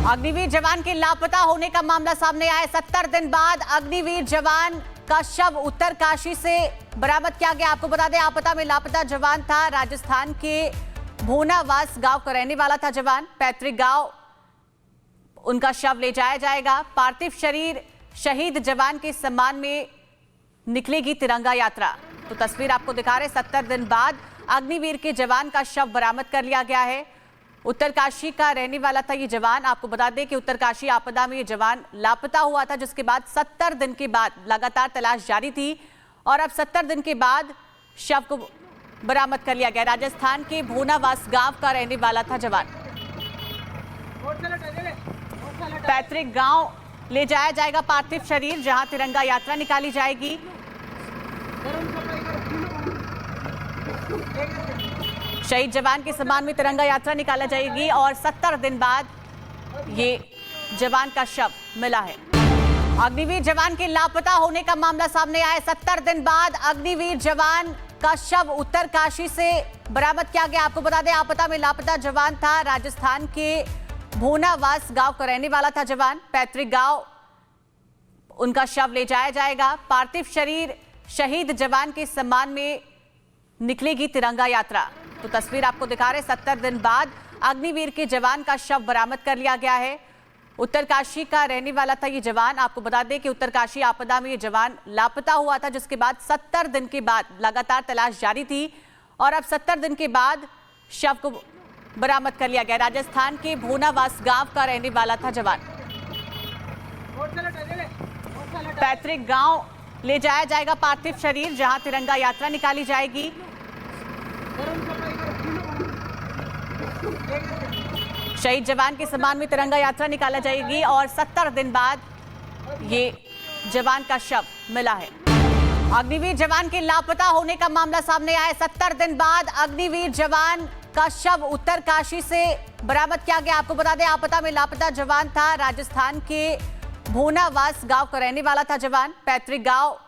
अग्निवीर जवान के लापता होने का मामला सामने आया। 70 दिन बाद अग्निवीर जवान का शव उत्तरकाशी से बरामद किया गया। आपको बता दें, आपदा में लापता जवान था। राजस्थान के भोनावास गांव का रहने वाला था जवान। पैतृक गांव उनका शव ले जाया जाएगा। पार्थिव शरीर शहीद जवान के सम्मान में निकलेगी तिरंगा यात्रा। तो तस्वीर आपको दिखा रहे, 70 दिन बाद अग्निवीर के जवान का शव बरामद कर लिया गया है। उत्तरकाशी का रहने वाला था ये जवान। आपको बता दें कि उत्तरकाशी आपदा में ये जवान लापता हुआ था, जिसके बाद 70 दिन के बाद लगातार तलाश जारी थी और अब 70 दिन के बाद शव को बरामद कर लिया गया। राजस्थान के भोनावास गांव का रहने वाला था जवान। पैतृक गांव ले जाया जाएगा पार्थिव शरीर, जहां तिरंगा यात्रा निकाली जाएगी। शहीद जवान के सम्मान में तिरंगा यात्रा निकाला जाएगी और 70 दिन बाद ये जवान का शव मिला है। अग्निवीर जवान के लापता होने का मामला सामने आया। 70 दिन बाद अग्निवीर जवान का शव उत्तरकाशी से बरामद किया गया। आपको बता दें, आपदा में लापता जवान था। राजस्थान के भोनावास गांव का रहने वाला था जवान। पैतृक गांव उनका शव ले जाया जाएगा। पार्थिव शरीर शहीद जवान के सम्मान में निकलेगी तिरंगा यात्रा। तो तस्वीर आपको दिखा रहे, 70 दिन बाद अग्निवीर के जवान का शव बरामद कर लिया गया है। उत्तरकाशी का रहने वाला था ये जवान। आपको बता दें कि उत्तरकाशी आपदा में ये जवान लापता हुआ था, जिसके बाद 70 दिन के बाद लगातार तलाश जारी थी और अब 70 दिन के बाद शव को बरामद कर लिया गया। राजस्थान के भोनावास गांव का रहने वाला था जवान। पैतृक गांव ले जाया जाएगा पार्थिव शरीर, जहां तिरंगा यात्रा निकाली जाएगी। शहीद जवान के सम्मान में तिरंगा यात्रा निकाला जाएगी और 70 दिन बाद ये जवान का शव मिला है। अग्निवीर जवान के लापता होने का मामला सामने आया। 70 दिन बाद अग्निवीर जवान का शव उत्तरकाशी से बरामद किया गया। आपको बता दें, आपदा में लापता जवान था। राजस्थान के भोनावास गांव का रहने वाला था जवान। पैतृक गांव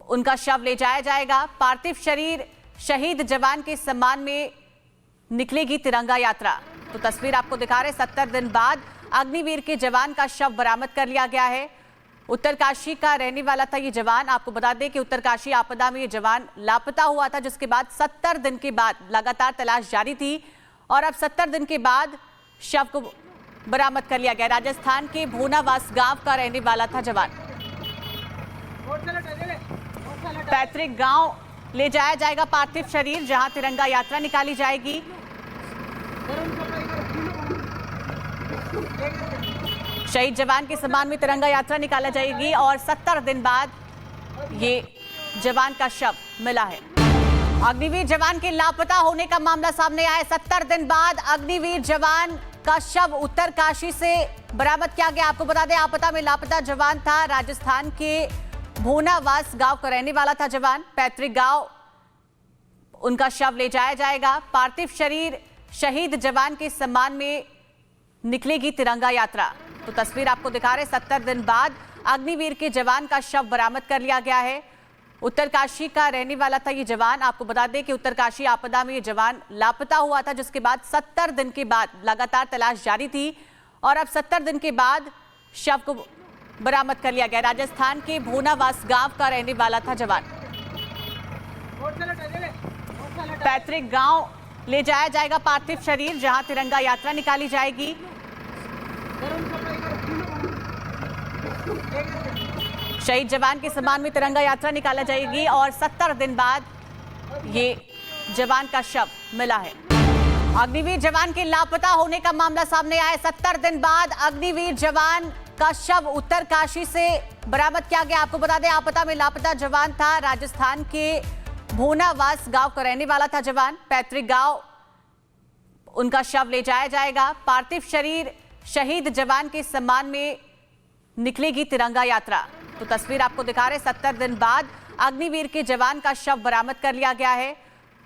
उनका शव ले जाया जाएगा। पार्थिव शरीर शहीद जवान के सम्मान में निकलेगी तिरंगा यात्रा। तो तस्वीर आपको दिखा रहे, 70 दिन बाद अग्निवीर के जवान का शव बरामद कर लिया गया है। उत्तरकाशी का रहने वाला था ये जवान। आपको बता दें कि उत्तरकाशी आपदा में ये जवान लापता हुआ था, जिसके बाद 70 दिन के बाद लगातार तलाश जारी थी और अब 70 दिन के बाद शव को बरामद कर लिया गया। राजस्थान के भोनावास गांव का रहने वाला था जवान। पैतृक गांव ले जाया जाएगा पार्थिव शरीर, जहां तिरंगा यात्रा निकाली जाएगी। शहीद जवान के सम्मान में तिरंगा यात्रा निकाला जाएगी और 70 दिन बाद ये जवान का शव मिला है। अग्निवीर जवान के लापता होने का मामला सामने आया। 70 दिन बाद अग्निवीर जवान का शव उत्तरकाशी से बरामद किया गया। आपको बता दें, आपदा में लापता जवान था। राजस्थान के भोनावास गांव का रहने वाला था जवान। पैतृक गांव उनका शव ले जाया जाएगा। पार्थिव शरीर शहीद जवान के सम्मान में निकलेगी तिरंगा यात्रा। तो तस्वीर आपको दिखा रहे, 70 दिन बाद अग्निवीर के जवान का शव बरामद कर लिया गया है। उत्तरकाशी का रहने वाला था ये जवान। आपको बता दें कि उत्तरकाशी आपदा में ये जवान लापता हुआ था, जिसके बाद 70 दिन के बाद लगातार तलाश जारी थी और अब 70 दिन के बाद शव को बरामद कर लिया गया। राजस्थान के भोनावास गांव का रहने वाला था जवान। पैतृक गांव ले जाया जाएगा पार्थिव शरीर, जहां तिरंगा यात्रा निकाली जाएगी। शहीद जवान के सम्मान में तिरंगा यात्रा निकाला जाएगी और 70 दिन बाद ये जवान का शव मिला है। अग्निवीर जवान के लापता होने का मामला सामने आया। 70 दिन बाद अग्निवीर जवान का शव उत्तरकाशी से बरामद किया गया। आपको बता दें, आपदा में लापता जवान था। राजस्थान के भोनावास गांव का रहने वाला था जवान। पैतृक गांव उनका शव ले जाया जाएगा। पार्थिव शरीर शहीद जवान के सम्मान में निकलेगी तिरंगा यात्रा। तो तस्वीर आपको दिखा रहे, 70 दिन बाद अग्निवीर के जवान का शव बरामद कर लिया गया है।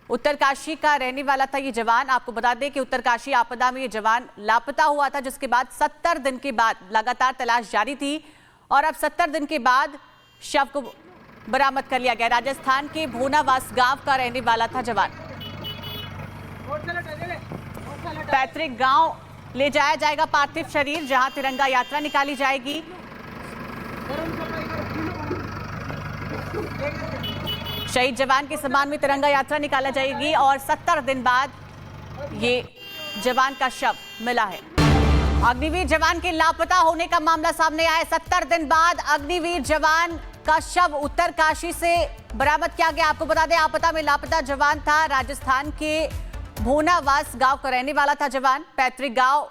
उत्तरकाशी का रहने वाला था ये जवान। आपको बता दें कि उत्तरकाशी आपदा में ये जवान लापता हुआ था, जिसके बाद 70 दिन के बाद लगातार तलाश जारी थी और अब 70 दिन के बाद शव को बरामद कर लिया गया। राजस्थान के भोनावास गांव का रहने वाला था जवान। पैतृक गांव ले जाया जाएगा पार्थिव शरीर, जहां तिरंगा यात्रा निकाली जाएगी। शहीद जवान के सम्मान में तिरंगा यात्रा निकाला जाएगी और 70 दिन बाद ये जवान का शव मिला है। अग्निवीर जवान के लापता होने का मामला सामने आया। 70 दिन बाद अग्निवीर जवान का शव उत्तरकाशी से बरामद किया गया। आपको बता दें, आपदा में लापता जवान था। राजस्थान के भूनावास गांव का रहने वाला था जवान। पैतृक गांव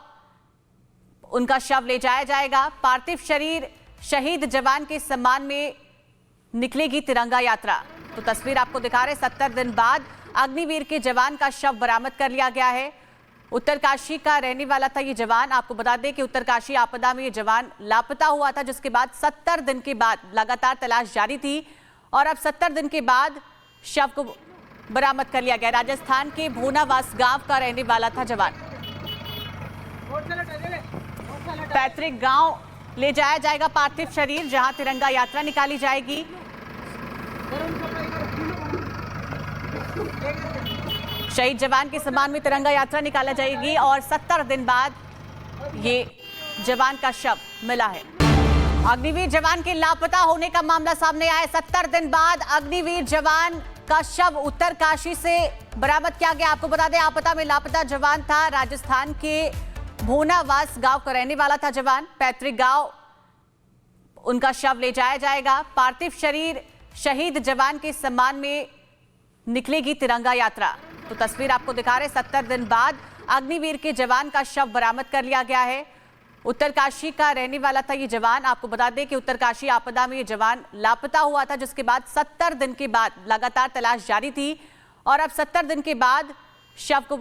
उनका शव ले जाया जाएगा। पार्थिव शरीर शहीद जवान के सम्मान में निकलेगी तिरंगा यात्रा। तो तस्वीर आपको दिखा रहे, 70 दिन बाद अग्निवीर के जवान का शव बरामद कर लिया गया है। उत्तरकाशी का रहने वाला था ये जवान। आपको बता दें कि उत्तरकाशी आपदा में ये जवान लापता हुआ था, जिसके बाद 70 दिन के बाद लगातार तलाश जारी थी और अब 70 दिन के बाद शव को बरामद कर लिया गया। राजस्थान के भूनावास गांव का रहने वाला था जवान। पैतृक गांव ले जाया जाएगा पार्थिव शरीर, जहां तिरंगा यात्रा निकाली जाएगी। शहीद जवान के सम्मान में तिरंगा यात्रा निकाला जाएगी और 70 दिन बाद ये जवान का शव मिला है। अग्निवीर जवान के लापता होने का मामला सामने आया। 70 दिन बाद अग्निवीर जवान का शव उत्तरकाशी से बरामद किया गया। आपको बता दें, आपदा में लापता जवान था। राजस्थान के भूनावास गांव का रहने वाला था जवान। पैतृक गांव उनका शव ले जाया जाएगा। पार्थिव शरीर शहीद जवान के सम्मान में निकलेगी तिरंगा यात्रा। तो तस्वीर आपको दिखा रहे, 70 दिन बाद अग्निवीर के जवान का शव बरामद कर लिया गया है। उत्तरकाशी का रहने वाला था ये जवान। आपको बता दें कि उत्तरकाशी आपदा में ये जवान लापता हुआ था, जिसके बाद 70 दिन के बाद लगातार तलाश जारी थी और अब 70 दिन के बाद शव को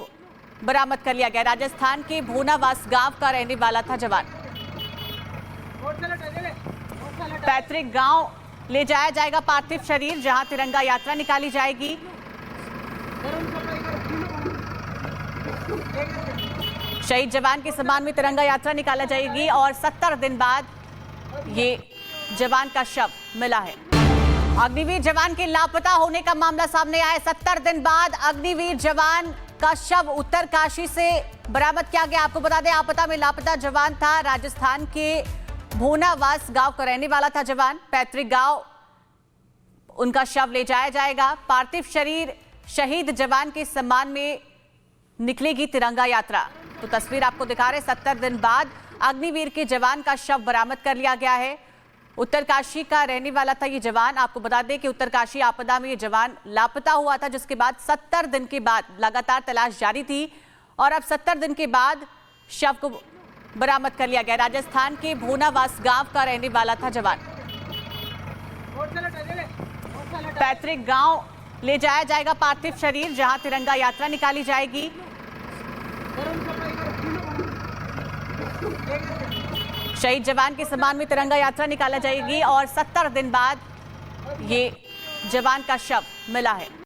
बरामद कर लिया गया। राजस्थान के भूनावास गांव का रहने वाला था जवान। पैतृक गांव ले जाया जाएगा पार्थिव शरीर, जहां तिरंगा यात्रा निकाली जाएगी। शहीद जवान के सम्मान में तिरंगा यात्रा निकाला जाएगी और 70 दिन बाद ये जवान का शव मिला है। अग्निवीर जवान के लापता होने का मामला सामने आया। 70 दिन बाद अग्निवीर जवान का शव उत्तरकाशी से बरामद किया गया। आपको बता दें, आपदा में लापता जवान था। राजस्थान के भूनावास गांव का रहने वाला था जवान। पैतृक गांव उनका शव ले जाया जाएगा। पार्थिव शरीर शहीद जवान के सम्मान में निकलेगी तिरंगा यात्रा। तो तस्वीर आपको दिखा रहे, 70 दिन बाद अग्निवीर के जवान का शव बरामद कर लिया गया है। उत्तरकाशी का रहने वाला था ये जवान। आपको बता दें कि उत्तरकाशी आपदा में ये जवान लापता हुआ था, जिसके बाद 70 दिन के बाद लगातार तलाश जारी थी और अब 70 दिन के बाद शव को बरामद कर लिया गया। राजस्थान के भूनावास गांव का रहने वाला था जवान। पैतृक गांव ले जाया जाएगा पार्थिव शरीर, जहां तिरंगा यात्रा निकाली जाएगी। शहीद जवान के सम्मान में तिरंगा यात्रा निकाला जाएगी और 70 दिन बाद ये जवान का शव मिला है।